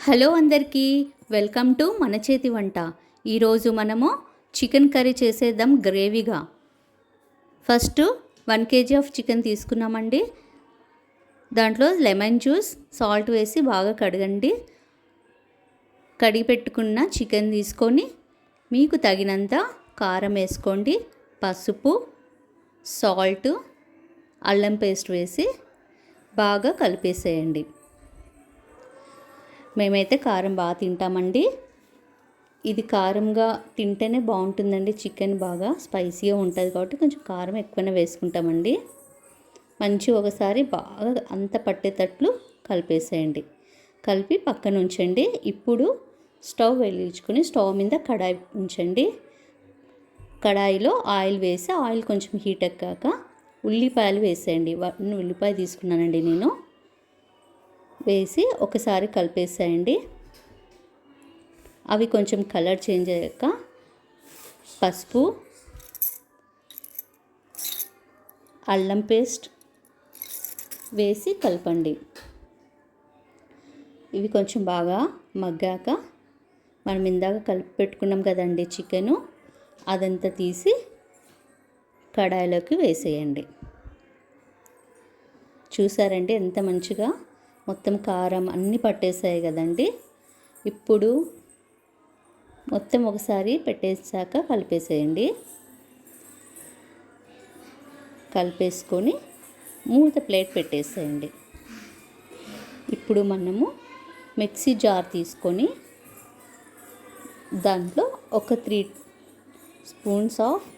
Hello అందరికీ, welcome to మన చేతి వంట. ఈరోజు మనము చికెన్ కర్రీ చేసేద్దాం గ్రేవీగా. ఫస్ట్ 1 kg ఆఫ్ చికెన్ తీసుకున్నామండి. దాంట్లో లెమన్ జ్యూస్, సాల్ట్ వేసి బాగా కడగండి. కడిగి పెట్టుకున్న చికెన్ తీసుకొని మీకు తగినంత కారం వేసుకోండి, పసుపు, సాల్ట్, అల్లం పేస్ట్ వేసి బాగా కలిపేసేయండి. మేమైతే కారం బాగా తింటామండి. ఇది కారంగా తింటేనే బాగుంటుందండి. చికెన్ బాగా స్పైసీగా ఉంటుంది కాబట్టి కొంచెం కారం ఎక్కువనే వేసుకుంటామండి. ఒకసారి బాగా అంత పట్టేటట్లు కలిపేసేయండి. కలిపి పక్కన ఉంచండి. ఇప్పుడు స్టవ్ వెలిగించుకొని స్టవ్ మీద కడాయి ఉంచండి. కడాయిలో ఆయిల్ వేసి ఆయిల్ కొంచెం హీట్ ఎక్కాక ఉల్లిపాయలు వేసేయండి. ఉల్లిపాయ తీసుకున్నానండి నేను. వేసి ఒకసారి కలిపేసేయండి. అవి కొంచెం కలర్ చేంజ్ అయ్యాక పసుపు, అల్లం పేస్ట్ వేసి కలపండి. ఇవి కొంచెం బాగా మగ్గాక మనం ఇందాక కలిపి పెట్టుకున్నాం కదండి చికెను, అదంతా తీసి కడాయిలోకి వేసేయండి. చూసారండి ఎంత మంచిగా మొత్తం కారం అన్నీ పట్టేసాయి కదండి. ఇప్పుడు మొత్తం ఒకసారి పెట్టేసాక కలిపేసేయండి. కలిపేసుకొని మూత ప్లేట్ పెట్టేసేయండి. ఇప్పుడు మనము మిక్సీ జార్ తీసుకొని దాంట్లో ఒక 3 స్పూన్స్ ఆఫ్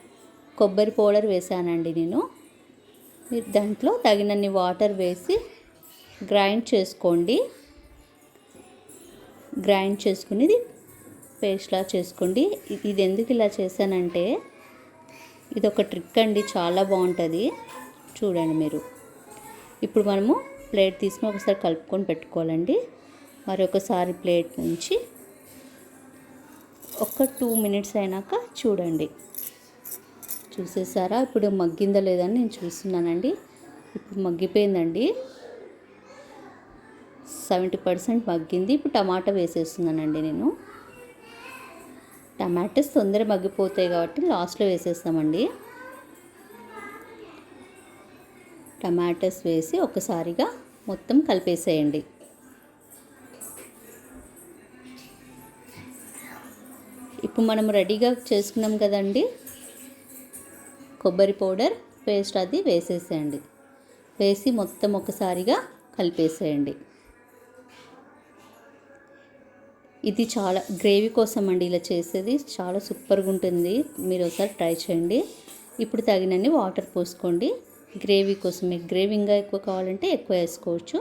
కొబ్బరి పౌడర్ వేసానండి నేను. మీరు దాంట్లో తగినన్ని వాటర్ వేసి గ్రైండ్ చేసుకోండి. గ్రైండ్ చేసుకుని పేస్ట్లా చేసుకోండి. ఇది ఎందుకు ఇలా చేశానంటే ఇది ఒక ట్రిక్ అండి, చాలా బాగుంటుంది. చూడండి మీరు. ఇప్పుడు మనము ప్లేట్ తీసుకుని ఒకసారి కలుపుకొని పెట్టుకోవాలండి. మరొకసారి ప్లేట్ నుంచి ఒక 2 మినిట్స్ అయినాక చూడండి. చూసేసారా? ఇప్పుడు మగ్గిందా లేదని నేను చూస్తున్నానండి. ఇప్పుడు మగ్గిపోయిందండి, 70% మగ్గింది. ఇప్పుడు టమాటా వేసేస్తున్నానండి నేను. టమాటాస్ తొందరగా మగ్గిపోతాయి కాబట్టి లాస్ట్లో వేసేస్తామండి. టమాటాస్ వేసి ఒకసారిగా మొత్తం కలిపేసేయండి. ఇప్పుడు మనం రెడీగా చేసుకున్నాం కదండి కొబ్బరి పౌడర్ పేస్ట్, అది వేసేసేయండి. వేసి మొత్తం ఒకసారిగా కలిపేసేయండి. ఇది చాలా గ్రేవీ కోసం అండి ఇలా చేసేది, చాలా సూపర్గా ఉంటుంది. మీరు ఒకసారి ట్రై చేయండి. ఇప్పుడు తగినన్ని వాటర్ పోసుకోండి. గ్రేవీ కోసం మీకు గ్రేవీ ఇంకా ఎక్కువ కావాలంటే ఎక్కువ వేసుకోవచ్చు.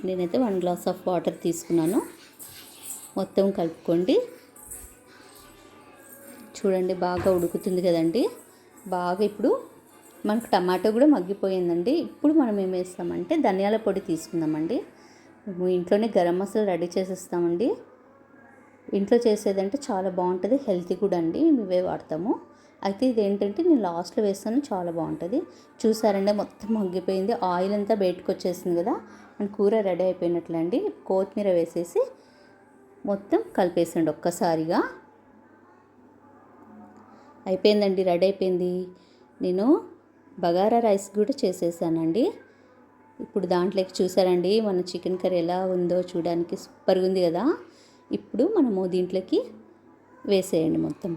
నేనైతే 1 గ్లాస్ ఆఫ్ వాటర్ తీసుకున్నాను. మొత్తం కలుపుకోండి. చూడండి బాగా ఉడుకుతుంది కదండి. బాగా ఇప్పుడు మనకు టమాటో కూడా మగ్గిపోయిందండి. ఇప్పుడు మనం ఏం వేస్తామంటే ధనియాల పొడి తీసుకుందామండి. మేము ఇంట్లోనే గరం మసాలా రెడీ చేసేస్తామండి. ఇంట్లో చేసేదంటే చాలా బాగుంటుంది, హెల్తీ కూడా అండి. మేమే వాడతాము. అయితే ఇదేంటంటే నేను లాస్ట్లో వేస్తాను, చాలా బాగుంటుంది. చూసారంటే మొత్తం మగ్గిపోయింది, ఆయిల్ అంతా బయటకు వచ్చేసింది కదా. మన కూర రెడీ అయిపోయినట్లే అండి. కొత్తిమీర వేసేసి మొత్తం కలిపేసండి ఒక్కసారిగా. అయిపోయిందండి, రెడీ అయిపోయింది. నేను బగారా రైస్ కూడా చేసేసానండి. ఇప్పుడు దాంట్లోకి చూసారండి మన చికెన్ కర్రీ ఎలా ఉందో చూడడానికి సూపర్గా ఉంది కదా. ఇప్పుడు మనము దీంట్లోకి వేసేయండి. మొత్తం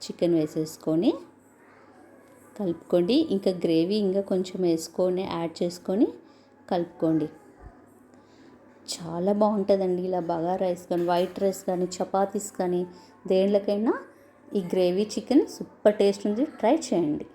చికెన్ వేసేసుకొని కలుపుకోండి. ఇంకా గ్రేవీ ఇంకా కొంచెం వేసుకొని యాడ్ చేసుకొని కలుపుకోండి. చాలా బాగుంటుందండి. ఇలా బగారా రైస్ కానీ, వైట్ రైస్ కానీ, చపాతీస్ కానీ దేంట్లోకైనా ఈ గ్రేవీ చికెన్ సూపర్ టేస్ట్ ఉంది. ట్రై చేయండి.